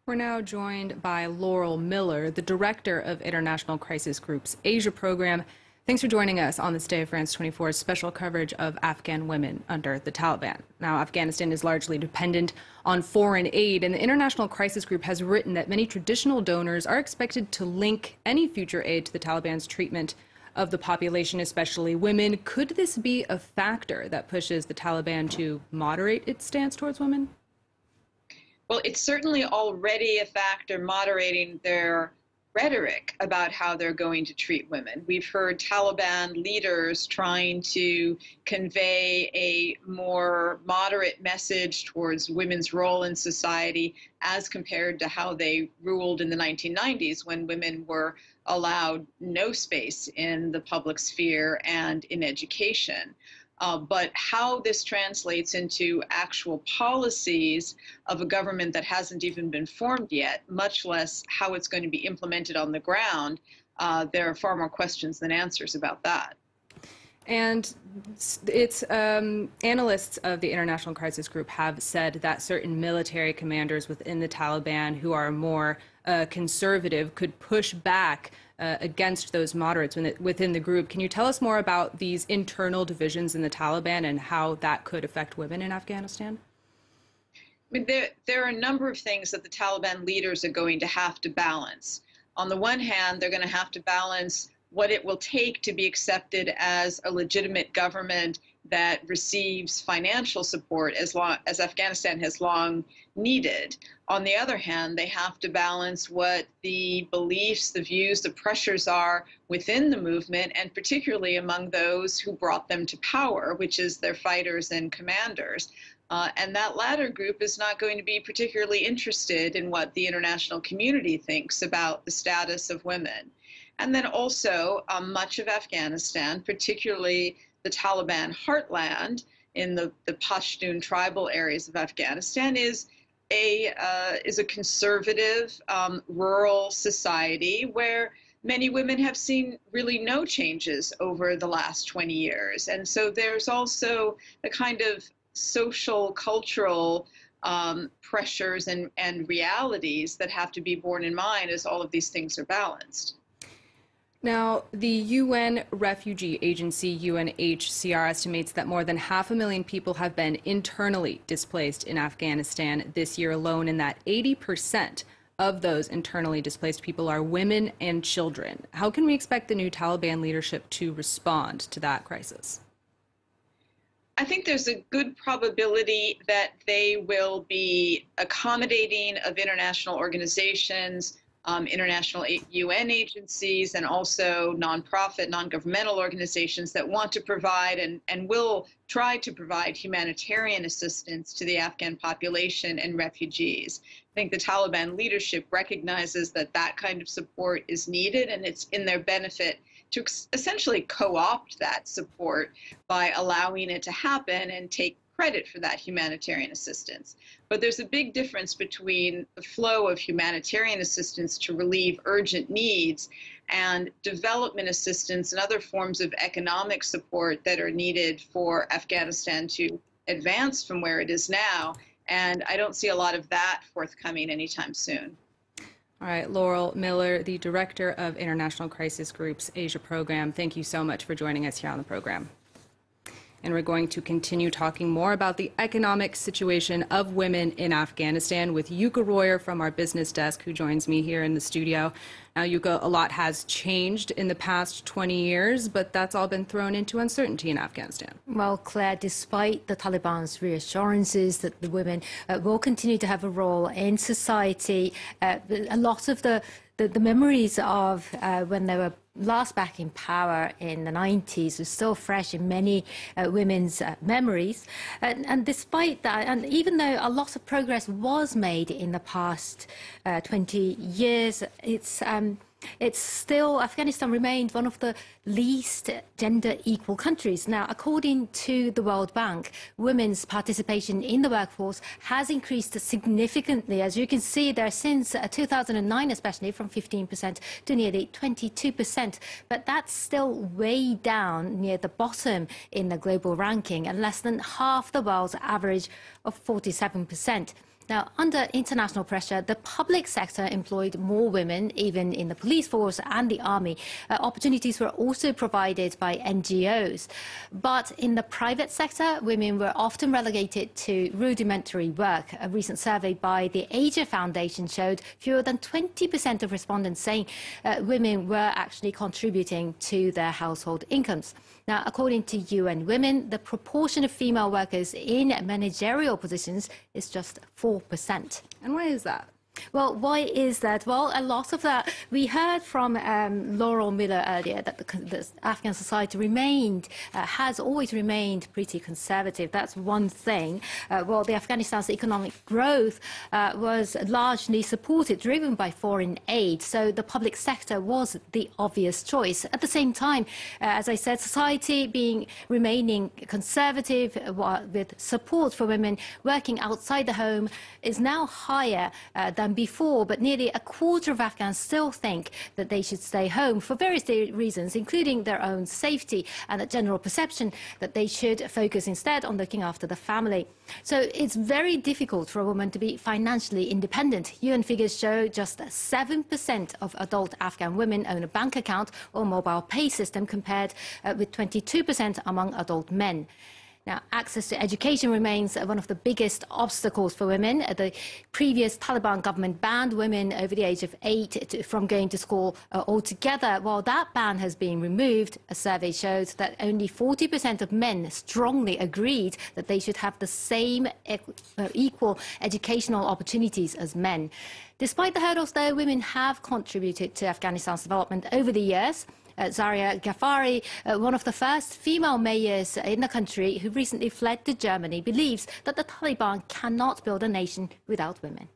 We're now joined by Laurel Miller, the director of International Crisis Group's Asia program. Thanks for joining us on this day of France 24's special coverage of Afghan women under the Taliban. Now, Afghanistan is largely dependent on foreign aid, and the International Crisis Group has written that many traditional donors are expected to link any future aid to the Taliban's treatment of the population, especially women. Could this be a factor that pushes the Taliban to moderate its stance towards women? Well, it's certainly already a factor moderating their rhetoric about how they're going to treat women. We've heard Taliban leaders trying to convey a more moderate message towards women's role in society as compared to how they ruled in the 1990s, when women were allowed no space in the public sphere and in education. But how this translates into actual policies of a government that hasn't even been formed yet, much less how it's going to be implemented on the ground, there are far more questions than answers about that. And it's analysts of the International Crisis Group have said that certain military commanders within the Taliban who are more conservative could push back against those moderates within the group. Can you tell us more about these internal divisions in the Taliban and how that could affect women in Afghanistan? I mean, there are a number of things that the Taliban leaders are going to have to balance. On the one hand, they're going to have to balance what it will take to be accepted as a legitimate government that receives financial support as Afghanistan has long needed. On the other hand, they have to balance what the beliefs, the views, the pressures are within the movement, and particularly among those who brought them to power, which is their fighters and commanders. And that latter group is not going to be particularly interested in what the international community thinks about the status of women. And then also much of Afghanistan, particularly the Taliban heartland in the Pashtun tribal areas of Afghanistan, is a conservative rural society where many women have seen really no changes over the last 20 years. And so there's also the kind of social, cultural pressures and realities that have to be borne in mind as all of these things are balanced. Now, the UN Refugee Agency, UNHCR, estimates that more than 500,000 people have been internally displaced in Afghanistan this year alone, and that 80% of those internally displaced people are women and children. How can we expect the new Taliban leadership to respond to that crisis? I think there's a good probability that they will be accommodating of international organizations, international UN agencies, and also nonprofit, non-governmental organizations that want to provide and will try to provide humanitarian assistance to the Afghan population and refugees. I think the Taliban leadership recognizes that that kind of support is needed, and it's in their benefit to essentially co-opt that support by allowing it to happen and take credit for that humanitarian assistance. But there's a big difference between the flow of humanitarian assistance to relieve urgent needs and development assistance and other forms of economic support that are needed for Afghanistan to advance from where it is now. And I don't see a lot of that forthcoming anytime soon. All right, Laurel Miller, the director of International Crisis Group's Asia program, thank you so much for joining us here on the program. And we're going to continue talking more about the economic situation of women in Afghanistan with Yuka Royer from our business desk, who joins me here in the studio. Now, Yuka, a lot has changed in the past 20 years, but that's all been thrown into uncertainty in Afghanistan. Well, Claire, despite the Taliban's reassurances that the women will continue to have a role in society, a lot of the memories of when they were last back in power in the 90s was still fresh in many women's memories. And despite that, and even though a lot of progress was made in the past 20 years, it's still, Afghanistan remained one of the least gender equal countries. Now, according to the World Bank, women's participation in the workforce has increased significantly. As you can see there, since 2009, especially from 15% to nearly 22%. But that's still way down near the bottom in the global ranking and less than half the world's average of 47%. Now, under international pressure, the public sector employed more women, even in the police force and the army. Opportunities were also provided by NGOs. But in the private sector, women were often relegated to rudimentary work. A recent survey by the Asia Foundation showed fewer than 20% of respondents saying women were actually contributing to their household incomes. Now, according to UN Women, the proportion of female workers in managerial positions is just 4%. And why is that? Well, why is that? Well, a lot of that, we heard from Laurel Miller earlier that the Afghan society has always remained pretty conservative. That's one thing. Well, Afghanistan's economic growth was largely supported, driven by foreign aid. So the public sector was the obvious choice. At the same time, as I said, society remaining conservative with support for women working outside the home is now higher than before, but nearly a quarter of Afghans still think that they should stay home for various reasons, including their own safety and a general perception that they should focus instead on looking after the family. So it's very difficult for a woman to be financially independent. UN figures show just 7% of adult Afghan women own a bank account or mobile pay system, compared with 22% among adult men. Now, access to education remains one of the biggest obstacles for women. The previous Taliban government banned women over the age of 8 from going to school altogether. While that ban has been removed, a survey shows that only 40% of men strongly agreed that they should have the same equal educational opportunities as men. Despite the hurdles, though, women have contributed to Afghanistan's development over the years. Zaria Ghaffari, one of the first female mayors in the country who recently fled to Germany, believes that the Taliban cannot build a nation without women.